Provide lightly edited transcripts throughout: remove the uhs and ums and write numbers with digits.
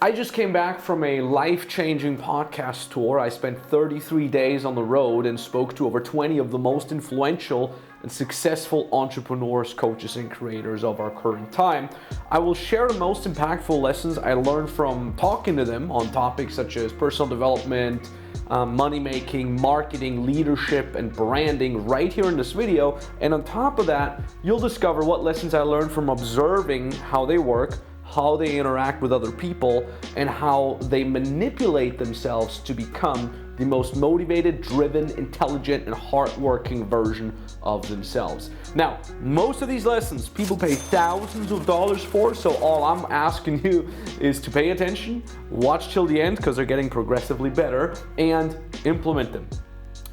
I just came back from a life-changing podcast tour. I spent 33 days on the road and spoke to over 20 of the most influential and successful entrepreneurs, coaches, and creators of our current time. I will share the most impactful lessons I learned from talking to them on topics such as personal development, money making, marketing, leadership, and branding right here in this video. And on top of that, you'll discover what lessons I learned from observing how they work, how they interact with other people, and how they manipulate themselves to become the most motivated, driven, intelligent, and hardworking version of themselves. Now, most of these lessons people pay thousands of dollars for, so all I'm asking you is to pay attention, watch till the end because they're getting progressively better, and implement them.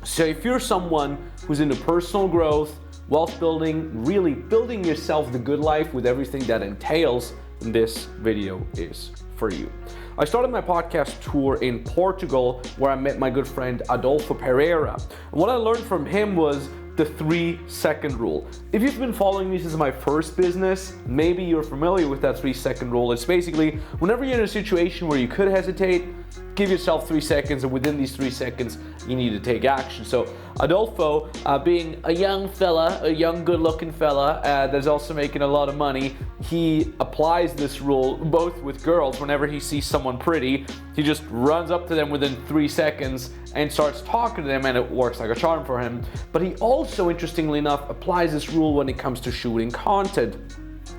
So if you're someone who's into personal growth, wealth building, really building yourself the good life with everything that entails, this video is for you. I started my podcast tour in Portugal where I met my good friend Adolfo Pereira. And what I learned from him was the 3-second rule. If you've been following me since my first business, maybe you're familiar with that 3-second rule. It's basically whenever you're in a situation where you could hestate, give yourself 3 seconds, and within these 3 seconds, you need to take action. So Adolfo, being a young fella, a young good-looking fella that's also making a lot of money, he applies this rule both with girls. Whenever he sees someone pretty, he just runs up to them within 3 seconds and starts talking to them, and it works like a charm for him. But he also, interestingly enough, applies this rule when it comes to shooting content.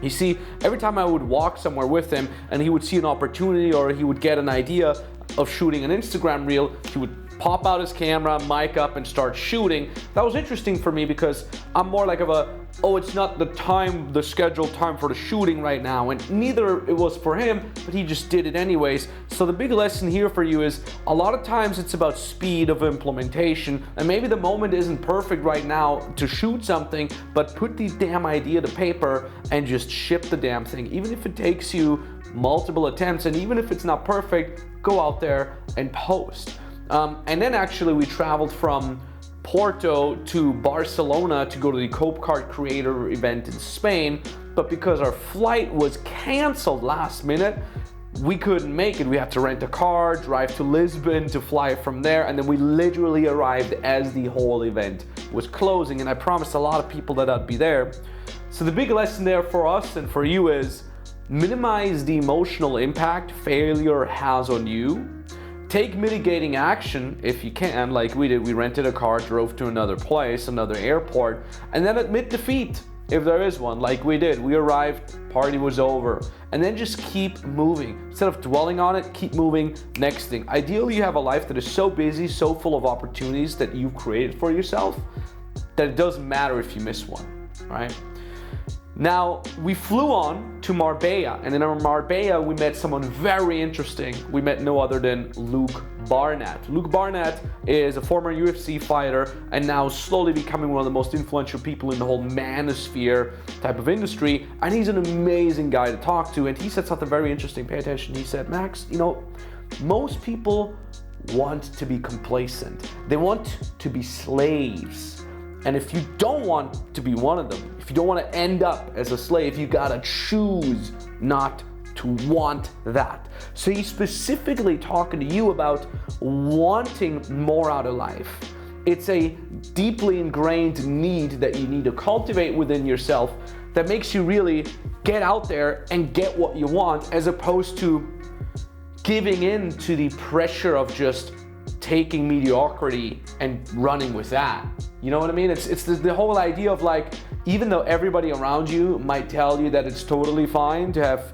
You see, every time I would walk somewhere with him and he would see an opportunity or he would get an idea of shooting an Instagram reel, he would pop out his camera, mic up, and start shooting. That was interesting for me because I'm more like it's not the scheduled time for the shooting right now, and neither it was for him, but he just did it anyways. So the big lesson here for you is a lot of times it's about speed of implementation, and maybe the moment isn't perfect right now to shoot something, but put the damn idea to paper and just ship the damn thing. Even if it takes you multiple attempts, and even if it's not perfect, go out there and post. And then actually we traveled from Porto to Barcelona to go to the Cope Card Creator event in Spain, but because our flight was canceled last minute, we couldn't make it. We had to rent a car, drive to Lisbon to fly from there, and then we literally arrived as the whole event was closing, and I promised a lot of people that I'd be there. So the big lesson there for us and for you is minimize the emotional impact failure has on you. Take mitigating action if you can, like we did. We rented a car, drove to another place, another airport, and then admit defeat if there is one, like we did. We arrived, party was over, and then just keep moving. Instead of dwelling on it, keep moving. Next thing. Ideally, you have a life that is so busy, so full of opportunities that you've created for yourself that it doesn't matter if you miss one, right? Now, we flew on to Marbella, and in Marbella, we met someone very interesting. We met no other than Luke Barnett. Luke Barnett is a former UFC fighter and now slowly becoming one of the most influential people in the whole manosphere type of industry, and he's an amazing guy to talk to, and he said something very interesting. Pay attention. He said, Max, most people want to be complacent. They want to be slaves. And if you don't want to be one of them, if you don't want to end up as a slave, you gotta choose not to want that. So he's specifically talking to you about wanting more out of life. It's a deeply ingrained need that you need to cultivate within yourself that makes you really get out there and get what you want, as opposed to giving in to the pressure of just taking mediocrity and running with that. You know what I mean? It's the whole idea of like, even though everybody around you might tell you that it's totally fine to have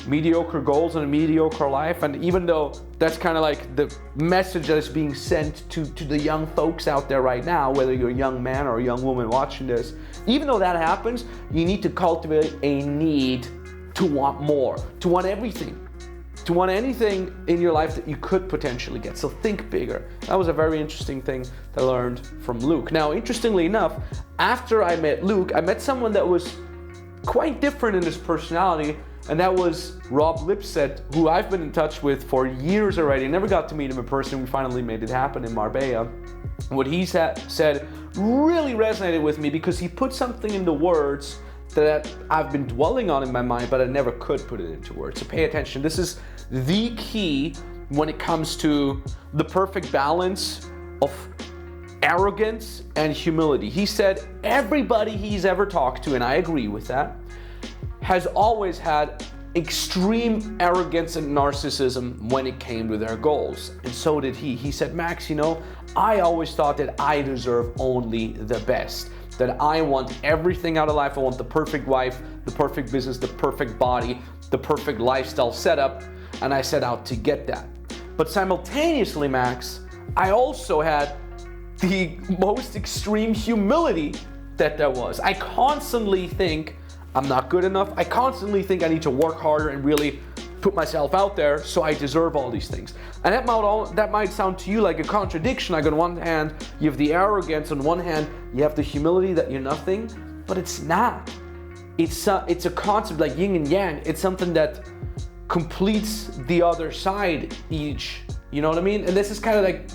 mediocre goals and a mediocre life, and even though that's kind of like the message that is being sent to the young folks out there right now, whether you're a young man or a young woman watching this, even though that happens, you need to cultivate a need to want more, to want everything. To want anything in your life that you could potentially get. So think bigger. That was a very interesting thing that I learned from Luke. Now, interestingly enough, after I met Luke, I met someone that was quite different in his personality, and that was Rob Lipset, who I've been in touch with for years already. I never got to meet him in person. We finally made it happen in Marbella. What he said really resonated with me because he put something into words that I've been dwelling on in my mind, but I never could put it into words. So pay attention. This is the key when it comes to the perfect balance of arrogance and humility. He said everybody he's ever talked to, and I agree with that, has always had extreme arrogance and narcissism when it came to their goals. And so did he. He said, Max, I always thought that I deserve only the best, that I want everything out of life. I want the perfect wife, the perfect business, the perfect body, the perfect lifestyle setup, and I set out to get that. But simultaneously, Max, I also had the most extreme humility that there was. I constantly think I'm not good enough. I constantly think I need to work harder and really put myself out there, so I deserve all these things. And that might sound to you like a contradiction. Like on one hand, you have the arrogance, on one hand, you have the humility that you're nothing, but it's not. It's a concept like yin and yang. It's something that completes the other side each. You know what I mean? And this is kind of like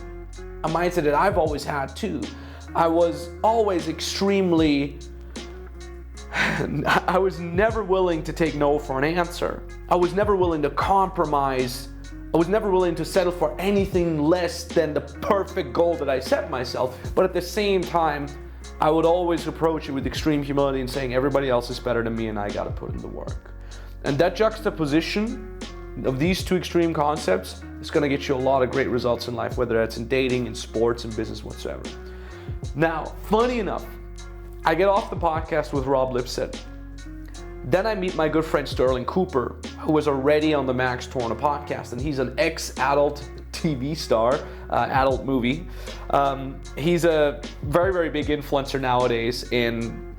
a mindset that I've always had too. I was always extremely I was never willing to take no for an answer. I was never willing to compromise. I was never willing to settle for anything less than the perfect goal that I set myself. But at the same time, I would always approach it with extreme humility and saying everybody else is better than me and I got to put in the work. And that juxtaposition of these two extreme concepts is going to get you a lot of great results in life, whether that's in dating, in sports, in business, whatsoever. Now, funny enough, I get off the podcast with Rob Lipset. Then I meet my good friend Sterling Cooper, who was already on the Max Tornow podcast, and he's an ex-adult TV star, adult movie. He's a very, very big influencer nowadays in,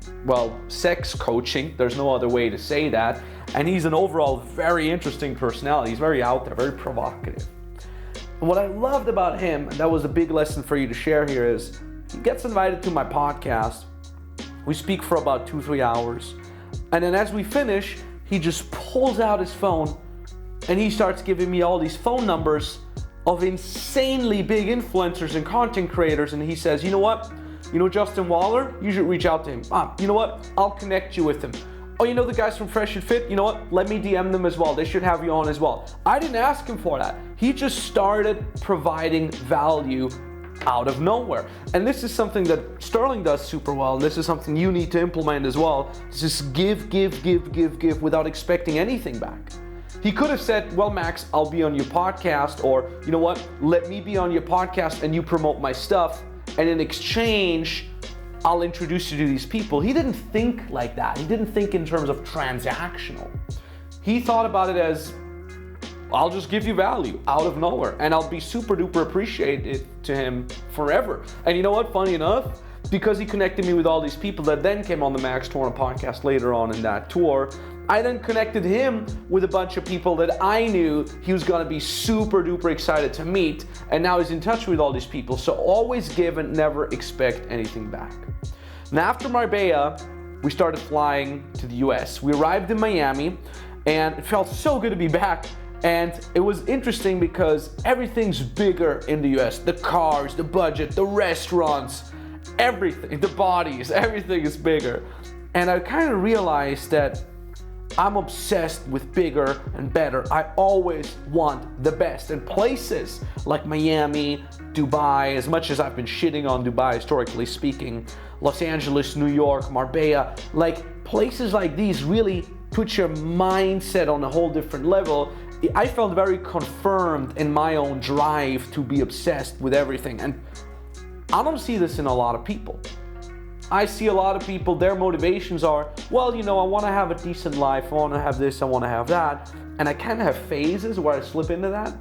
sex coaching. There's no other way to say that. And he's an overall very interesting personality. He's very out there, very provocative. And what I loved about him, and that was a big lesson for you to share here, is he gets invited to my podcast. We speak for about 2-3 hours. And then as we finish, he just pulls out his phone and he starts giving me all these phone numbers of insanely big influencers and content creators. And he says, you know what? You know Justin Waller? You should reach out to him. You know what? I'll connect you with him. Oh, you know the guys from Fresh and Fit? You know what? Let me DM them as well. They should have you on as well. I didn't ask him for that. He just started providing value out of nowhere. And this is something that Sterling does super well, and this is something you need to implement as well. Just give without expecting anything back. He could have said, well, Max, I'll be on your podcast, or you know what, let me be on your podcast and you promote my stuff, and in exchange, I'll introduce you to these people. He didn't think like that. He didn't think in terms of transactional. He thought about it as, I'll just give you value out of nowhere, and I'll be super duper appreciated to him forever. And you know what, funny enough, because he connected me with all these people that then came on the Max Tornow podcast later on in that tour, I then connected him with a bunch of people that I knew he was gonna be super duper excited to meet, and now he's in touch with all these people. So always give and never expect anything back. And after Marbella, we started flying to the US. We arrived in Miami, and it felt so good to be back. And it was interesting because everything's bigger in the US. The cars, the budget, the restaurants, everything, the bodies, everything is bigger. And I kind of realized that I'm obsessed with bigger and better. I always want the best. And places like Miami, Dubai, as much as I've been shitting on Dubai historically speaking, Los Angeles, New York, Marbella, like places like these really put your mindset on a whole different level. I felt very confirmed in my own drive to be obsessed with everything. And I don't see this in a lot of people. I see a lot of people, their motivations are, well, you know, I want to have a decent life, I want to have this, I want to have that. And I kind of have phases where I slip into that.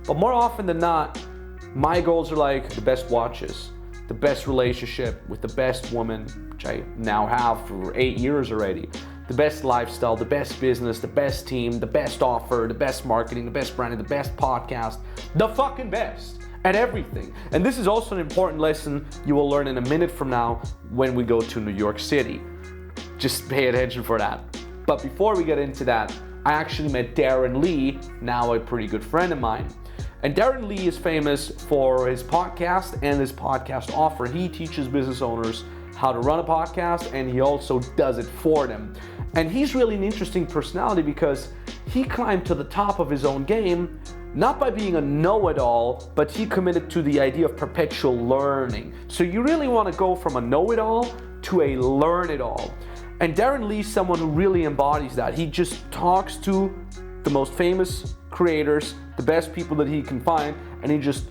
But more often than not, my goals are like the best watches, the best relationship with the best woman, which I now have for 8 years already. The best lifestyle, the best business, the best team, the best offer, the best marketing, the best branding, the best podcast, the fucking best at everything. And this is also an important lesson you will learn in a minute from now when we go to New York City. Just pay attention for that. But before we get into that, I actually met Darren Lee, now a pretty good friend of mine. And Darren Lee is famous for his podcast and his podcast offer. He teaches business owners how to run a podcast, and he also does it for them. And he's really an interesting personality because he climbed to the top of his own game, not by being a know-it-all, but he committed to the idea of perpetual learning. So you really want to go from a know-it-all to a learn-it-all. And Darren Lee's someone who really embodies that. He just talks to the most famous creators, the best people that he can find, and he just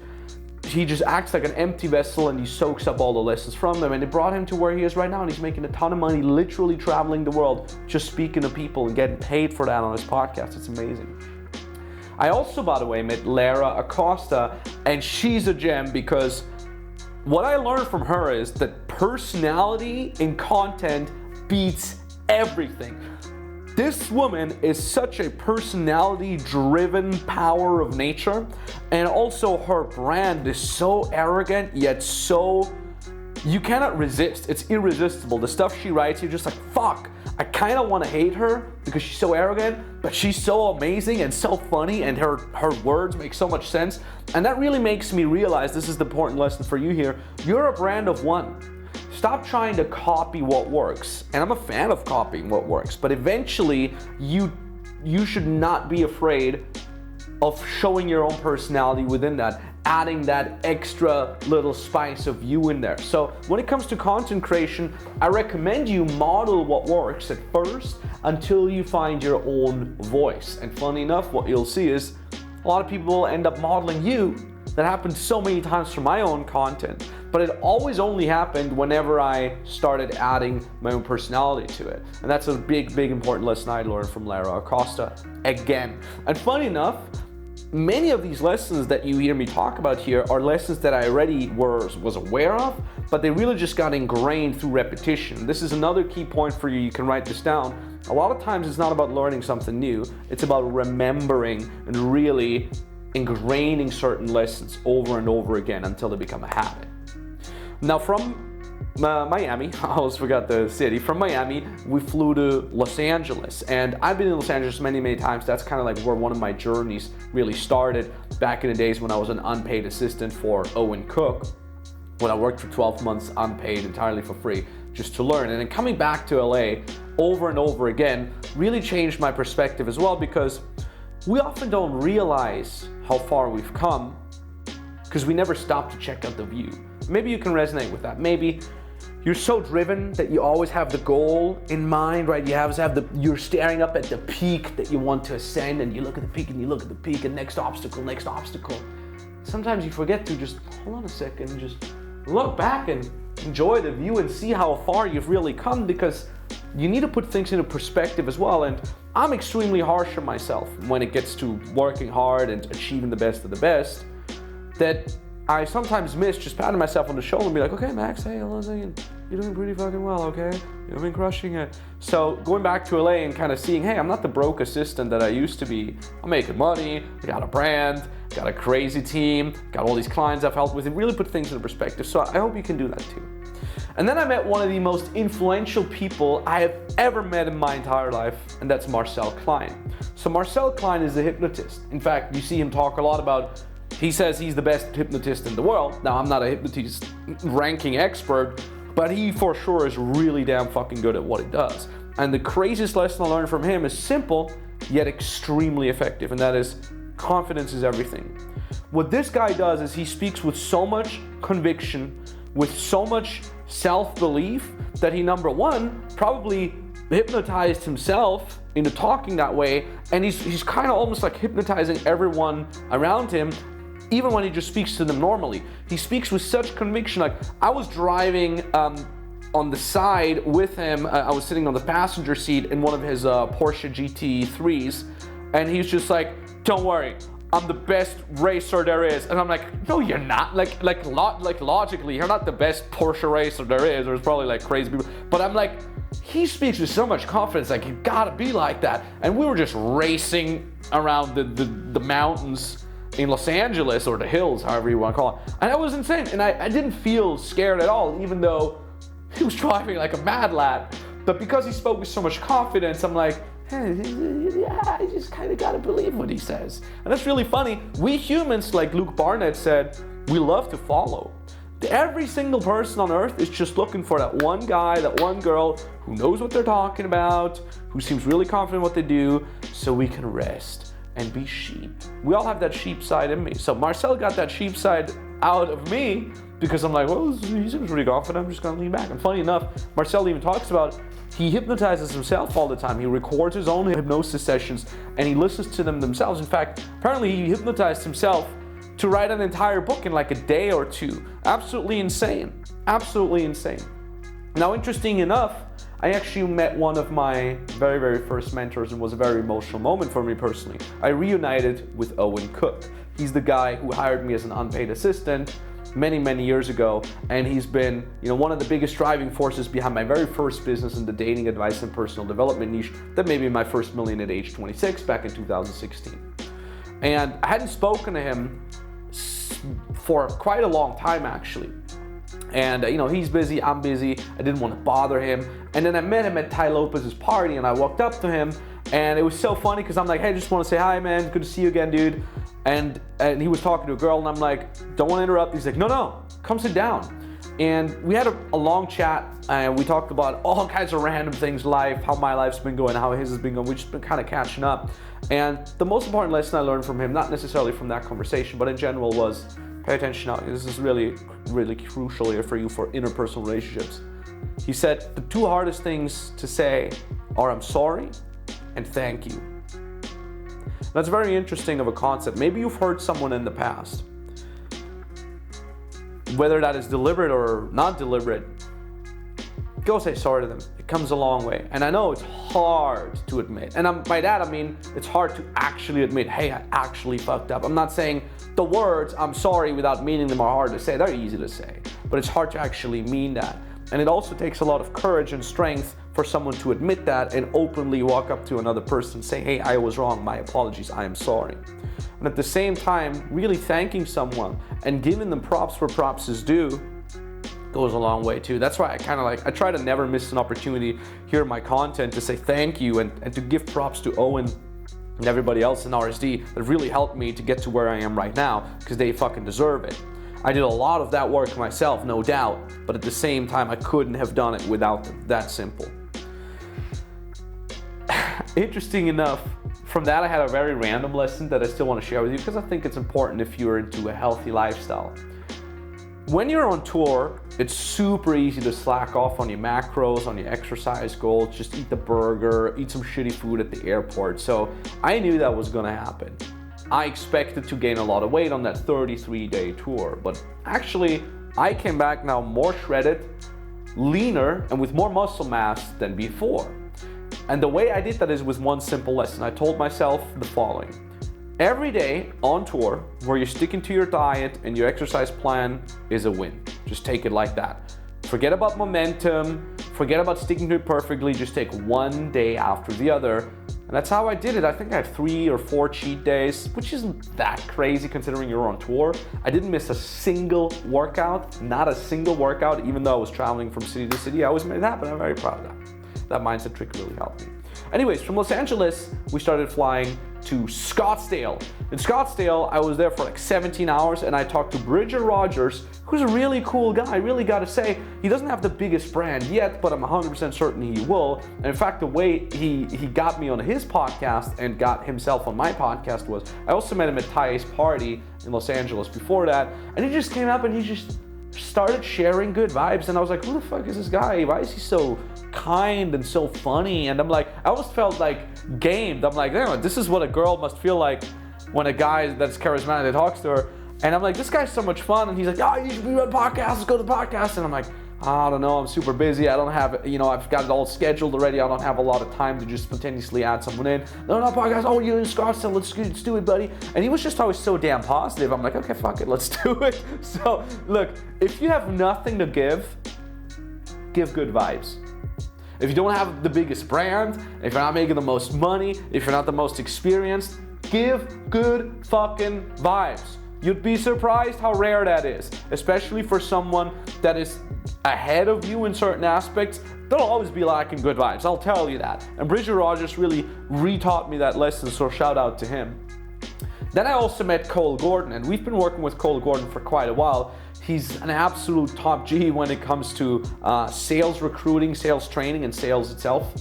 acts like an empty vessel, and he soaks up all the lessons from them. And it brought him to where he is right now, and he's making a ton of money literally traveling the world, just speaking to people and getting paid for that on his podcast. It's amazing. I also, by the way, met Lara Acosta, and she's a gem because what I learned from her is that personality in content beats everything. This woman is such a personality-driven power of nature, and also her brand is so arrogant, yet so, you cannot resist. It's irresistible. The stuff she writes, you're just like, fuck, I kind of want to hate her because she's so arrogant, but she's so amazing and so funny, and her words make so much sense. And that really makes me realize, this is the important lesson for you here, you're a brand of one. Stop trying to copy what works. And I'm a fan of copying what works, but eventually you should not be afraid of showing your own personality within that, adding that extra little spice of you in there. So when it comes to content creation, I recommend you model what works at first until you find your own voice. And funny enough, what you'll see is a lot of people will end up modeling you. That happened so many times for my own content, but it always only happened whenever I started adding my own personality to it. And that's a big important lesson I learned from Lara Acosta again. And funny enough, many of these lessons that you hear me talk about here are lessons that I already was aware of, but they really just got ingrained through repetition. This is another key point for you. You can write this down. A lot of times it's not about learning something new. It's about remembering and really ingraining certain lessons over and over again until they become a habit. Now from Miami, I almost forgot the city. From Miami, we flew to Los Angeles, and I've been in Los Angeles many times. That's kind of like where one of my journeys really started back in the days when I was an unpaid assistant for Owen Cook, when I worked for 12 months unpaid entirely for free just to learn. And then coming back to LA over and over again really changed my perspective as well, because we often don't realize how far we've come because we never stop to check out the view. Maybe you can resonate with that. Maybe you're so driven that you always have the goal in mind, right? You're staring up at the peak that you want to ascend, and you look at the peak and you look at the peak, and next obstacle. Sometimes you forget to just hold on a second and just look back and enjoy the view and see how far you've really come, because you need to put things into perspective as well. And I'm extremely harsh on myself when it gets to working hard and achieving the best of the best, that I sometimes miss just patting myself on the shoulder and be like, okay, Max, hey, hold on a second, you're doing pretty fucking well, okay? You've been crushing it. So going back to LA and kind of seeing, hey, I'm not the broke assistant that I used to be. I'm making money, I got a brand, got a crazy team, got all these clients I've helped with. It really put things into perspective. So I hope you can do that too. And then I met one of the most influential people I have ever met in my entire life, and that's Marcel Klein. So Marcel Klein is a hypnotist. In fact, you see him talk a lot about, he says he's the best hypnotist in the world. Now, I'm not a hypnotist ranking expert, but he for sure is really damn fucking good at what he does. And the craziest lesson I learned from him is simple, yet extremely effective, and that is confidence is everything. What this guy does is he speaks with so much conviction, with so much self-belief, that he, number one, probably hypnotized himself into talking that way, and he's kind of almost like hypnotizing everyone around him, even when he just speaks to them normally. He speaks with such conviction. Like, I was driving on the side with him, I was sitting on the passenger seat in one of his Porsche GT3s, and he's just like, don't worry, I'm the best racer there is. And I'm like, no, you're not. Like logically, you're not the best Porsche racer there is. There's probably like crazy people. But I'm like, he speaks with so much confidence, like, you gotta be like that. And we were just racing around the mountains in Los Angeles, or the hills, however you want to call it. And that was insane. And I didn't feel scared at all, even though he was driving like a mad lad. But because he spoke with so much confidence, I'm like, hey, yeah, I just kind of got to believe what he says. And that's really funny. We humans, like Luke Barnett said, we love to follow. Every single person on earth is just looking for that one guy, that one girl who knows what they're talking about, who seems really confident in what they do, so we can rest and be sheep. We all have that sheep side in me. So Marcel got that sheep side out of me because I'm like, well, he seems pretty confident, I'm just gonna lean back. And funny enough, Marcel even talks about he hypnotizes himself all the time. He records his own hypnosis sessions and he listens to them themselves. In fact, apparently he hypnotized himself to write an entire book in like a day or two. Absolutely insane. Absolutely insane. Now, interesting enough, I actually met one of my very, very first mentors and was a very emotional moment for me personally. I reunited with Owen Cook. He's the guy who hired me as an unpaid assistant many, many years ago, and he's been, one of the biggest driving forces behind my very first business in the dating advice and personal development niche that made me my first million at age 26 back in 2016. And I hadn't spoken to him for quite a long time actually. And he's busy, I'm busy, I didn't want to bother him. And then I met him at Ty Lopez's party and I walked up to him and it was so funny because I'm like, hey, just want to say hi, man, good to see you again, dude. And he was talking to a girl and I'm like, don't want to interrupt. He's like, no, come sit down. And we had a long chat and we talked about all kinds of random things, life, how my life's been going, how his has been going. We've just been kind of catching up. And the most important lesson I learned from him, not necessarily from that conversation, but in general was pay attention now. This is really, really crucial here for you for interpersonal relationships. He said, the two hardest things to say are I'm sorry and thank you. That's very interesting of a concept. Maybe you've hurt someone in the past. Whether that is deliberate or not deliberate, go say sorry to them. It comes a long way. And I know it's hard to admit. And by that I mean it's hard to actually admit, hey, I actually fucked up. I'm not saying the words I'm sorry without meaning them are hard to say. They're easy to say. But it's hard to actually mean that. And it also takes a lot of courage and strength for someone to admit that and openly walk up to another person and say, hey, I was wrong, my apologies, I am sorry. And at the same time, really thanking someone and giving them props where props is due goes a long way too. That's why I try to never miss an opportunity here in my content to say thank you and to give props to Owen and everybody else in RSD that really helped me to get to where I am right now, because they fucking deserve it. I did a lot of that work myself, no doubt, but at the same time, I couldn't have done it without them. That simple. Interesting enough, from that I had a very random lesson that I still want to share with you because I think it's important if you're into a healthy lifestyle. When you're on tour, it's super easy to slack off on your macros, on your exercise goals, just eat the burger, eat some shitty food at the airport. So I knew that was gonna happen. I expected to gain a lot of weight on that 33-day tour, but actually I came back now more shredded, leaner, and with more muscle mass than before. And the way I did that is with one simple lesson. I told myself the following. Every day on tour where you're sticking to your diet and your exercise plan is a win. Just take it like that. Forget about momentum, forget about sticking to it perfectly, just take one day after the other. And that's how I did it. I think I had 3 or 4 cheat days, which isn't that crazy considering you're on tour. I didn't miss a single workout, not a single workout, even though I was traveling from city to city. I always made it happen. I'm very proud of that. That mindset trick really helped me. Anyways, from Los Angeles, we started flying to Scottsdale. In Scottsdale, I was there for like 17 hours and I talked to Bridger Rogers, who's a really cool guy. I really gotta say, he doesn't have the biggest brand yet, but I'm 100% certain he will. And in fact, the way he got me on his podcast and got himself on my podcast was, I also met him at Ty's party in Los Angeles before that, and he just came up and he just started sharing good vibes, and I was like, who the fuck is this guy? Why is he so kind and so funny? And I'm like, I almost felt like gamed. I'm like, damn, this is what a girl must feel like when a guy that's charismatic talks to her. And I'm like, this guy's so much fun. And he's like, oh, you should be on podcast, let's go to the podcast. And I'm like, I don't know, I'm super busy. I don't have, I've got it all scheduled already. I don't have a lot of time to just spontaneously add someone in. No, podcast. Oh, you're in Scottsdale. Let's do it, buddy. And he was just always so damn positive. I'm like, okay, fuck it, let's do it. So look, if you have nothing to give good vibes. If you don't have the biggest brand, if you're not making the most money, if you're not the most experienced, give good fucking vibes. You'd be surprised how rare that is, especially for someone that is ahead of you in certain aspects. They'll always be lacking good vibes, I'll tell you that. And Bridger Rogers really re-taught me that lesson, so shout out to him. Then I also met Cole Gordon, and we've been working with Cole Gordon for quite a while. He's an absolute top G when it comes to sales recruiting, sales training, and sales itself.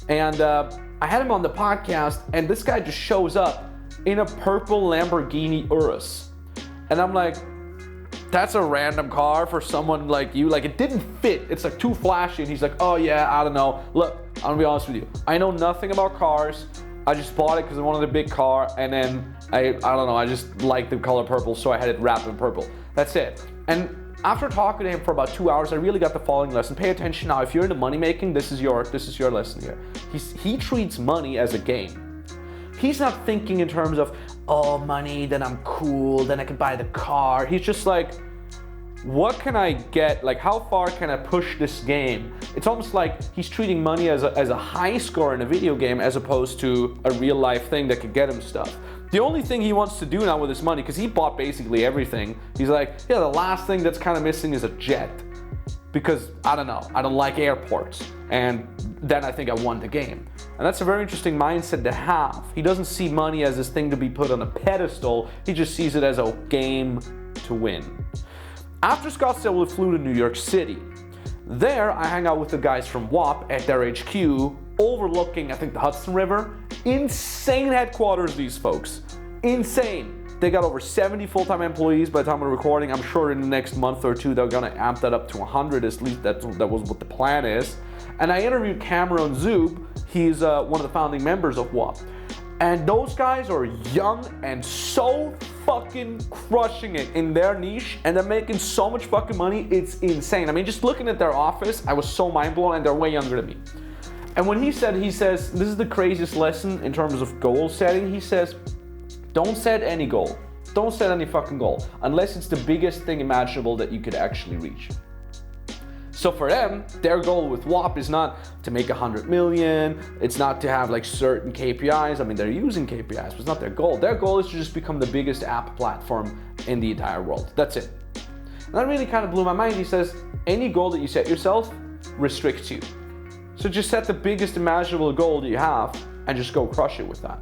And I had him on the podcast, and this guy just shows up in a purple Lamborghini Urus. And I'm like, that's a random car for someone like you. Like, it didn't fit. It's like too flashy. And he's like, oh yeah, I don't know. Look, I'm gonna be honest with you. I know nothing about cars. I just bought it because I wanted a big car, and then I don't know, I just like the color purple, so I had it wrapped in purple. That's it. And after talking to him for about 2 hours, I really got the following lesson. Pay attention now. If you're into money making, this is your lesson here. He treats money as a game. He's not thinking in terms of, oh, money, then I'm cool, then I can buy the car. He's just like, what can I get? Like, how far can I push this game? It's almost like he's treating money as a high score in a video game as opposed to a real life thing that could get him stuff. The only thing he wants to do now with his money, because he bought basically everything, he's like, yeah, the last thing that's kind of missing is a jet. Because, I don't know, I don't like airports. And then I think I won the game. And that's a very interesting mindset to have. He doesn't see money as this thing to be put on a pedestal. He just sees it as a game to win. After Scottsdale, we flew to New York City. There, I hang out with the guys from WAP at their HQ, overlooking, I think, the Hudson River. Insane headquarters, these folks. Insane. They got over 70 full-time employees by the time we're recording. I'm sure in the next month or two, they're gonna amp that up to 100, at least that was what the plan is. And I interviewed Cameron Zub. He's one of the founding members of WAP. And those guys are young and so fucking crushing it in their niche, and they're making so much fucking money, it's insane. I mean, just looking at their office, I was so mind blown, and they're way younger than me. And when he says, this is the craziest lesson in terms of goal setting, he says, don't set any goal. Don't set any fucking goal, unless it's the biggest thing imaginable that you could actually reach. So for them, their goal with WAP is not to make 100 million. It's not to have like certain KPIs. I mean, they're using KPIs, but it's not their goal. Their goal is to just become the biggest app platform in the entire world. That's it. And that really kind of blew my mind. He says, any goal that you set yourself restricts you. So just set the biggest imaginable goal that you have and just go crush it with that.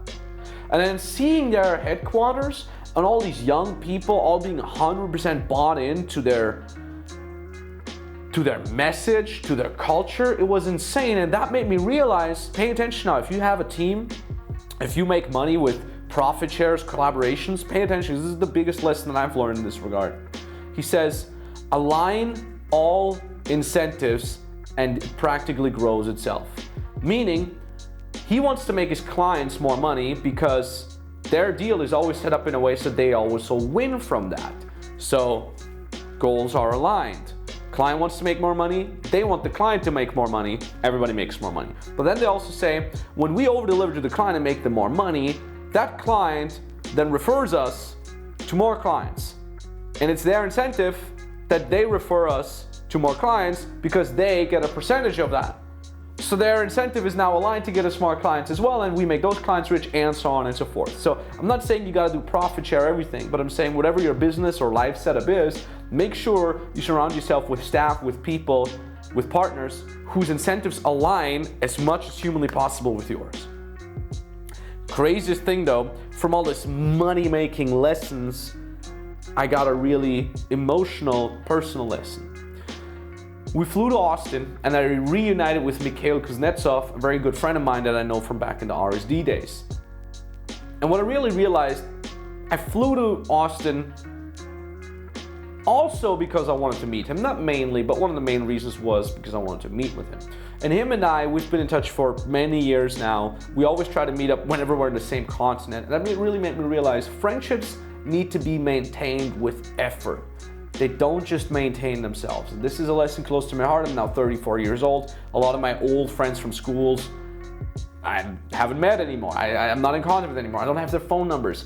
And then seeing their headquarters and all these young people all being 100% bought into their message, to their culture, it was insane. And that made me realize, pay attention now, if you have a team, if you make money with profit shares, collaborations, pay attention. This is the biggest lesson that I've learned in this regard. He says, align all incentives and it practically grows itself. Meaning, he wants to make his clients more money because their deal is always set up in a way so they always will win from that. So goals are aligned. Client wants to make more money, they want the client to make more money, everybody makes more money. But then they also say, when we over-deliver to the client and make them more money, that client then refers us to more clients. And it's their incentive that they refer us to more clients because they get a percentage of that. So their incentive is now aligned to get us more clients as well, and we make those clients rich, and so on and so forth. So I'm not saying you gotta do profit share everything, but I'm saying whatever your business or life setup is, make sure you surround yourself with staff, with people, with partners whose incentives align as much as humanly possible with yours. Craziest thing though, from all this money-making lessons, I got a really emotional, personal lesson. We flew to Austin and I reunited with Mikhail Kuznetsov, a very good friend of mine that I know from back in the RSD days. And what I really realized, I flew to Austin also because I wanted to meet him. Not mainly, but one of the main reasons was because I wanted to meet with him. And him and I, we've been in touch for many years now. We always try to meet up whenever we're in the same continent. And that really made me realize friendships need to be maintained with effort. They don't just maintain themselves. And this is a lesson close to my heart. I'm now 34 years old. A lot of my old friends from schools, I haven't met anymore. I'm not in contact with anymore. I don't have their phone numbers.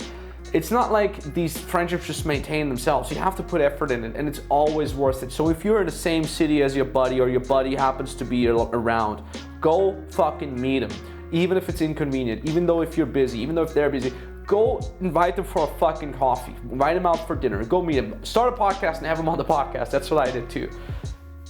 It's not like these friendships just maintain themselves. You have to put effort in it, and it's always worth it. So if you're in the same city as your buddy, or your buddy happens to be around, go fucking meet him. Even if it's inconvenient, even though if you're busy, even though if they're busy, go invite them for a fucking coffee. Invite them out for dinner. Go meet them. Start a podcast and have them on the podcast. That's what I did too.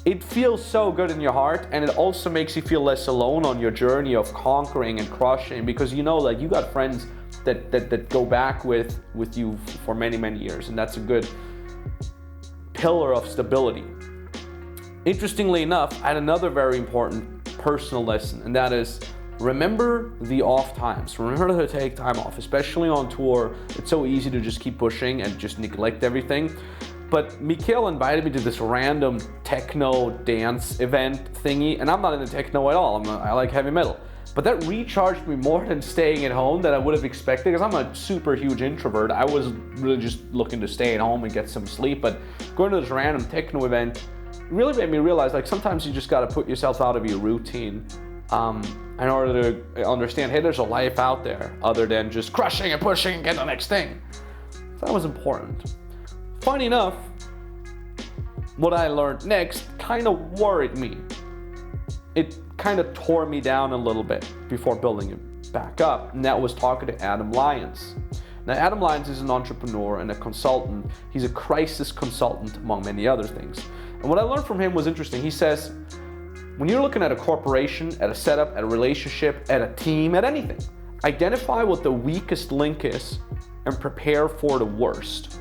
It feels so good in your heart, and it also makes you feel less alone on your journey of conquering and crushing, because you know, like, you got friends that go back with you for many years, and that's a good pillar of stability. Interestingly enough, I had another very important personal lesson, and that is remember the off times. Remember to take time off, especially on tour. It's so easy to just keep pushing and just neglect everything. But Mikhail invited me to this random techno dance event thingy, and I'm not into techno at all. I like heavy metal. But that recharged me more than staying at home that I would have expected, because I'm a super huge introvert. I was really just looking to stay at home and get some sleep, but going to this random techno event really made me realize, like, sometimes you just gotta put yourself out of your routine in order to understand, hey, there's a life out there other than just crushing and pushing and get the next thing. So that was important. Funny enough, what I learned next kind of worried me. It kind of tore me down a little bit before building it back up, and that was talking to Adam Lyons. Now, Adam Lyons is an entrepreneur and a consultant. He's a crisis consultant, among many other things. And what I learned from him was interesting. He says, when you're looking at a corporation, at a setup, at a relationship, at a team, at anything, identify what the weakest link is and prepare for the worst.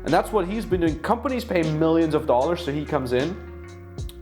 And that's what he's been doing. Companies pay millions of dollars, so he comes in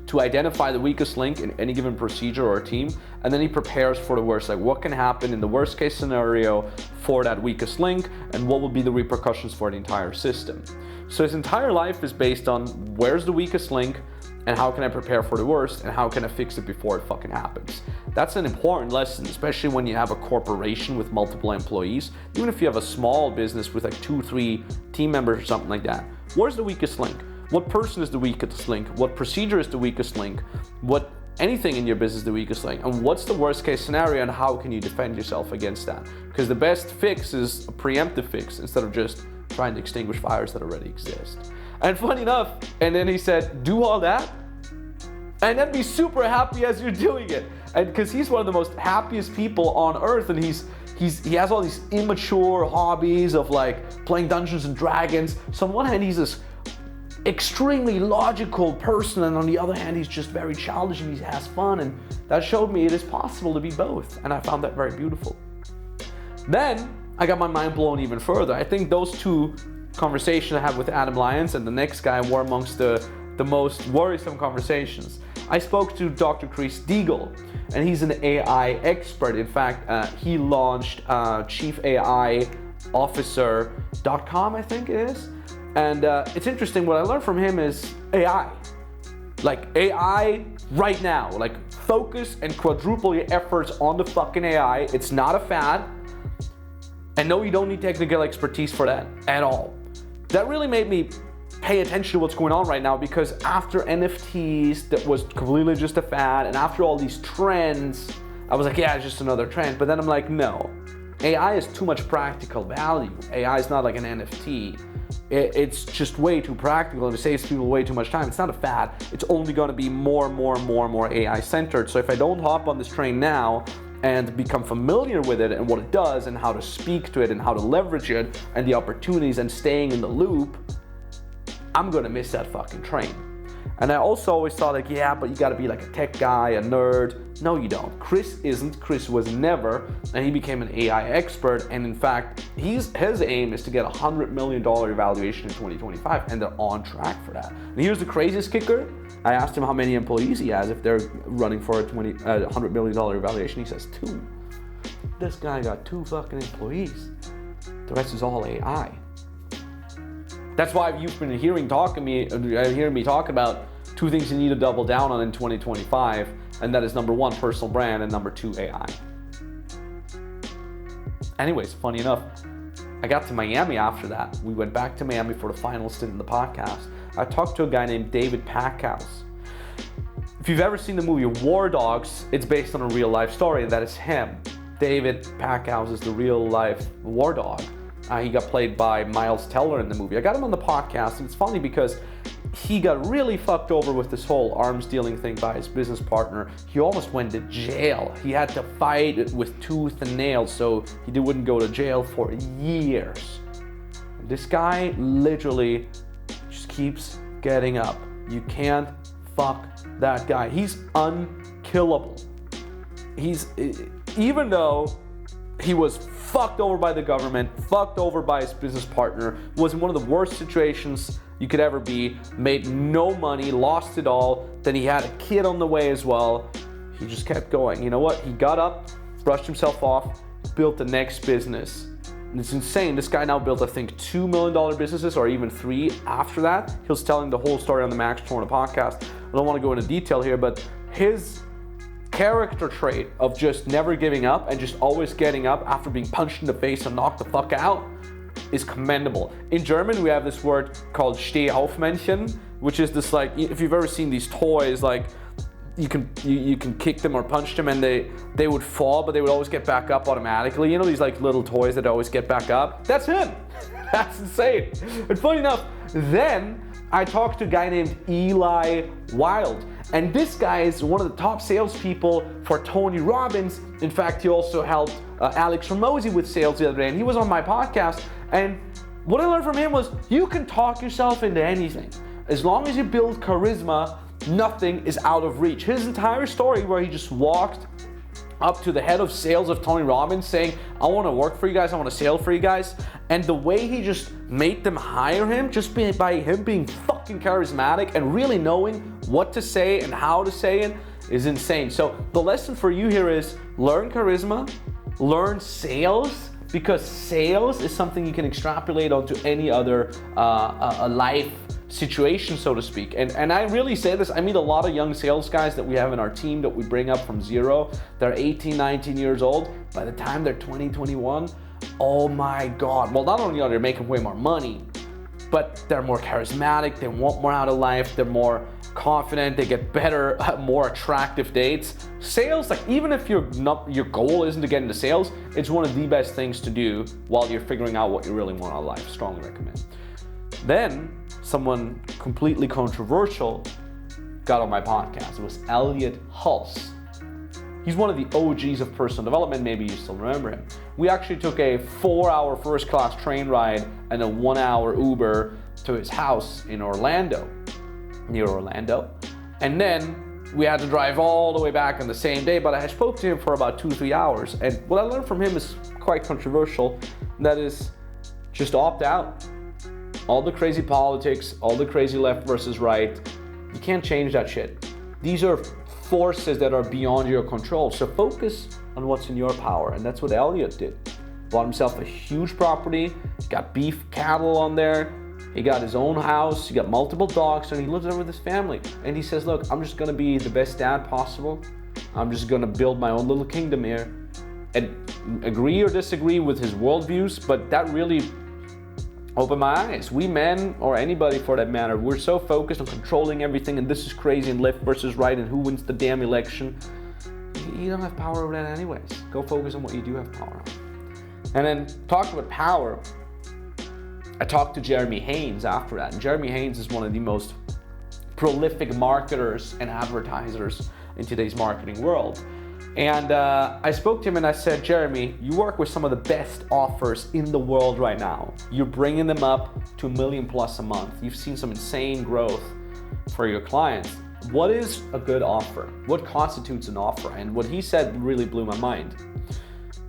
to identify the weakest link in any given procedure or team, and then he prepares for the worst. Like, what can happen in the worst case scenario for that weakest link, and what will be the repercussions for the entire system. So his entire life is based on where's the weakest link, and how can I prepare for the worst, and how can I fix it before it fucking happens. That's an important lesson, especially when you have a corporation with multiple employees. Even if you have a small business with like 2-3 team members or something like that, where's the weakest link? What person is the weakest link? What procedure is the weakest link? What anything in your business is the weakest link? And what's the worst case scenario, and how can you defend yourself against that? Because the best fix is a preemptive fix instead of just trying to extinguish fires that already exist. And funny enough, and then he said, do all that and then be super happy as you're doing it. And because he's one of the most happiest people on earth, and he has all these immature hobbies of like playing Dungeons and Dragons. So on one hand, he's this extremely logical person, and on the other hand, he's just very childish and he has fun, and that showed me it is possible to be both, and I found that very beautiful. Then I got my mind blown even further. I think those two conversations I had with Adam Lyons and the next guy were amongst the most worrisome conversations. I spoke to Dr. Chris Deagle, and he's an AI expert. In fact, he launched chiefaiofficer.com, I think it is. And it's interesting, what I learned from him is AI. Like AI right now, like focus and quadruple your efforts on the fucking AI. It's not a fad. And no, you don't need technical expertise for that at all. That really made me pay attention to what's going on right now, because after NFTs, that was completely just a fad, and after all these trends, I was like, yeah, it's just another trend. But then I'm like, no, AI is too much practical value. AI is not like an NFT. It's just way too practical, and it saves people way too much time. It's not a fad. It's only going to be more AI centered. So if I don't hop on this train now and become familiar with it and what it does and how to speak to it and how to leverage it and the opportunities and staying in the loop, I'm going to miss that fucking train. And I also always thought, like, yeah, but you gotta be like a tech guy, a nerd. No, you don't. Chris isn't. Chris was never, and he became an AI expert. And in fact, his aim is to get $100 million valuation in 2025, and they're on track for that. And here's the craziest kicker. I asked him how many employees he has if they're running for a $100 million valuation. He says 2. This guy got 2 fucking employees. The rest is all AI. That's why you've been hearing me talk about 2 things you need to double down on in 2025, and that is number 1, personal brand, and number 2, AI. Anyways, funny enough, I got to Miami after that. We went back to Miami for the final stint in the podcast. I talked to a guy named David Packhouse. If you've ever seen the movie War Dogs, it's based on a real life story, and that is him. David Packhouse is the real life war dog. He got played by Miles Teller in the movie. I got him on the podcast, and it's funny because he got really fucked over with this whole arms dealing thing by his business partner. He almost went to jail. He had to fight it with tooth and nail so he wouldn't go to jail for years. This guy literally just keeps getting up. You can't fuck that guy. He's unkillable. Even though he was fucked over by the government, fucked over by his business partner, was in one of the worst situations you could ever be, made no money, lost it all, then he had a kid on the way as well. He just kept going. You know what? He got up, brushed himself off, built the next business. And it's insane. This guy now built, I think, $2 million businesses, or even 3 after that. He was telling the whole story on the Max Tornow podcast. I don't want to go into detail here, but his character trait of just never giving up and just always getting up after being punched in the face and knocked the fuck out is commendable. In German, we have this word called Stehaufmännchen, which is this, like, if you've ever seen these toys, like, you can kick them or punch them and they would fall, but they would always get back up automatically. You know, these like little toys that always get back up? That's him. That's insane. And funny enough, then I talked to a guy named Eli Wild. And this guy is one of the top salespeople for Tony Robbins. In fact, he also helped Alex Ramosi with sales the other day, and he was on my podcast. And what I learned from him was you can talk yourself into anything. As long as you build charisma, nothing is out of reach. His entire story where he just walked up to the head of sales of Tony Robbins saying, I want to work for you guys, I want to sell for you guys. And the way he just made them hire him, just by him being fucking charismatic and really knowing what to say and how to say it, is insane. So the lesson for you here is learn charisma, learn sales, because sales is something you can extrapolate onto any other life situation, so to speak. And I really say this, I meet a lot of young sales guys that we have in our team that we bring up from zero. They're 18, 19 years old. By the time they're 20, 21, oh my God. Well, not only are they making way more money, but they're more charismatic, they want more out of life, they're more confident, they get better, more attractive dates. Sales, like, even if your goal isn't to get into sales, it's one of the best things to do while you're figuring out what you really want out of life. Strongly recommend. Then someone completely controversial got on my podcast. It was Elliot Hulse. He's one of the OGs of personal development. Maybe you still remember him. We actually took a 4-hour first-class train ride and a 1-hour Uber to his house in Orlando, near Orlando. And then we had to drive all the way back on the same day, but I spoke to him for about 2-3 hours. And what I learned from him is quite controversial. That is, just opt out. All the crazy politics, all the crazy left versus right, you can't change that shit. These are forces that are beyond your control. So focus on what's in your power. And that's what Elliot did. Bought himself a huge property, got beef cattle on there, he got his own house, he got multiple dogs, and he lives there with his family. And he says, look, I'm just gonna be the best dad possible. I'm just gonna build my own little kingdom here. And agree or disagree with his worldviews, but that really open my eyes. We men, or anybody for that matter, we're so focused on controlling everything and this is crazy and left versus right and who wins the damn election. You don't have power over that anyways. Go focus on what you do have power on. And then talk about power. I talked to Jeremy Haynes after that. And Jeremy Haynes is one of the most prolific marketers and advertisers in today's marketing world. And I spoke to him and I said, Jeremy, you work with some of the best offers in the world right now. You're bringing them up to $1 million plus a month. You've seen some insane growth for your clients. What is a good offer? What constitutes an offer? And what he said really blew my mind.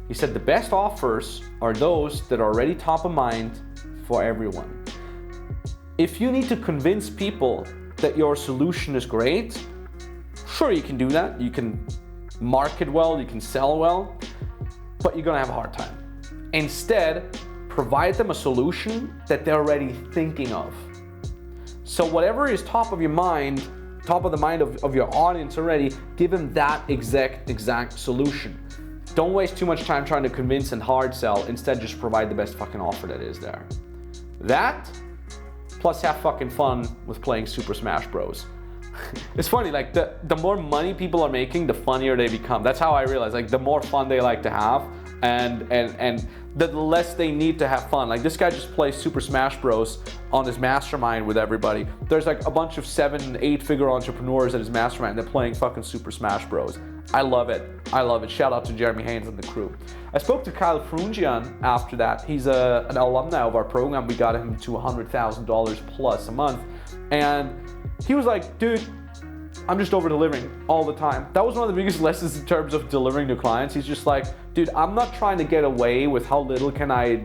He said the best offers are those that are already top of mind for everyone. If you need to convince people that your solution is great, sure, you can do that. You can market well, you can sell well, but you're gonna have a hard time. Instead, provide them a solution that they're already thinking of. So whatever is top of your mind, top of the mind of your audience already, give them that exact solution. Don't waste too much time trying to convince and hard sell. Instead, just provide the best fucking offer that is there. That, plus have fucking fun with playing Super Smash Bros. It's funny, like the more money people are making, the funnier they become. That's how I realize, like, the more fun they like to have and the less they need to have fun. Like, this guy just plays Super Smash Bros on his mastermind with everybody. There's like a bunch of 7-8-figure entrepreneurs at his mastermind. They're playing fucking Super Smash Bros. I love it. I love it. Shout out to Jeremy Haynes and the crew. I spoke to Kyle Frungian after that. He's an alumni of our program. We got him to $100,000 plus a month. And he was like, dude, I'm just over delivering all the time. That was one of the biggest lessons in terms of delivering to clients. He's just like, dude, I'm not trying to get away with how little can I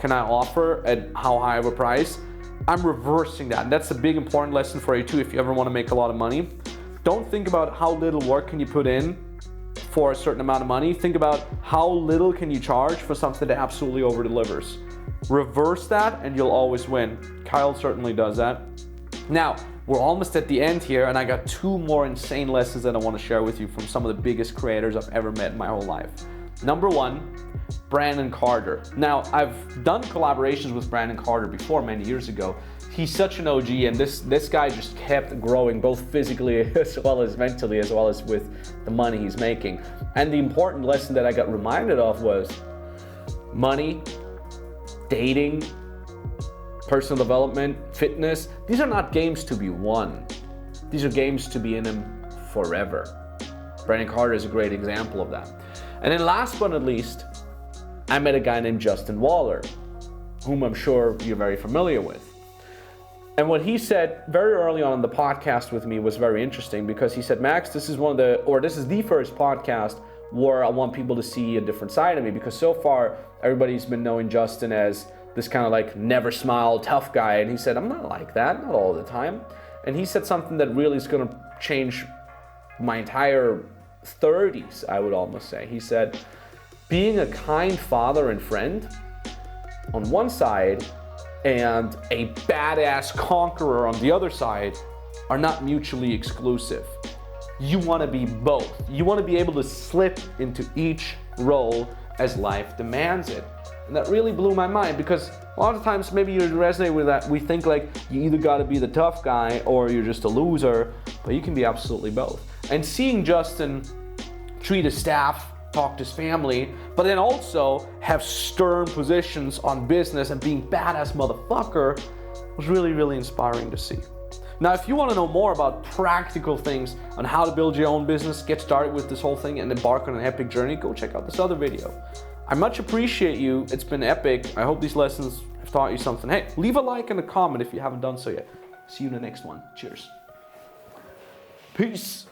offer at how high of a price. I'm reversing that. And that's a big important lesson for you too if you ever want to make a lot of money. Don't think about how little work can you put in for a certain amount of money. Think about how little can you charge for something that absolutely over delivers. Reverse that and you'll always win. Kyle certainly does that. Now, we're almost at the end here, and I got 2 more insane lessons that I want to share with you from some of the biggest creators I've ever met in my whole life. Number 1, Brandon Carter. Now, I've done collaborations with Brandon Carter before many years ago. He's such an OG, and this guy just kept growing both physically as well as mentally, as well as with the money he's making. And the important lesson that I got reminded of was money, dating, personal development, fitness. These are not games to be won. These are games to be in them forever. Brandon Carter is a great example of that. And then last but not least, I met a guy named Justin Waller, whom I'm sure you're very familiar with. And what he said very early on in the podcast with me was very interesting, because he said, Max, this is the first podcast where I want people to see a different side of me, because so far everybody's been knowing Justin as this kind of like never smile, tough guy. And he said, I'm not like that, not all the time. And he said something that really is gonna change my entire 30s, I would almost say. He said, being a kind father and friend on one side and a badass conqueror on the other side are not mutually exclusive. You wanna be both. You wanna be able to slip into each role as life demands it. And that really blew my mind, because a lot of times maybe you resonate with that. We think like you either gotta be the tough guy or you're just a loser, but you can be absolutely both. And seeing Justin treat his staff, talk to his family, but then also have stern positions on business and being badass motherfucker was really, really inspiring to see. Now, if you want to know more about practical things on how to build your own business, get started with this whole thing and embark on an epic journey, go check out this other video. I much appreciate you. It's been epic. I hope these lessons have taught you something. Hey, leave a like and a comment if you haven't done so yet. See you in the next one. Cheers. Peace.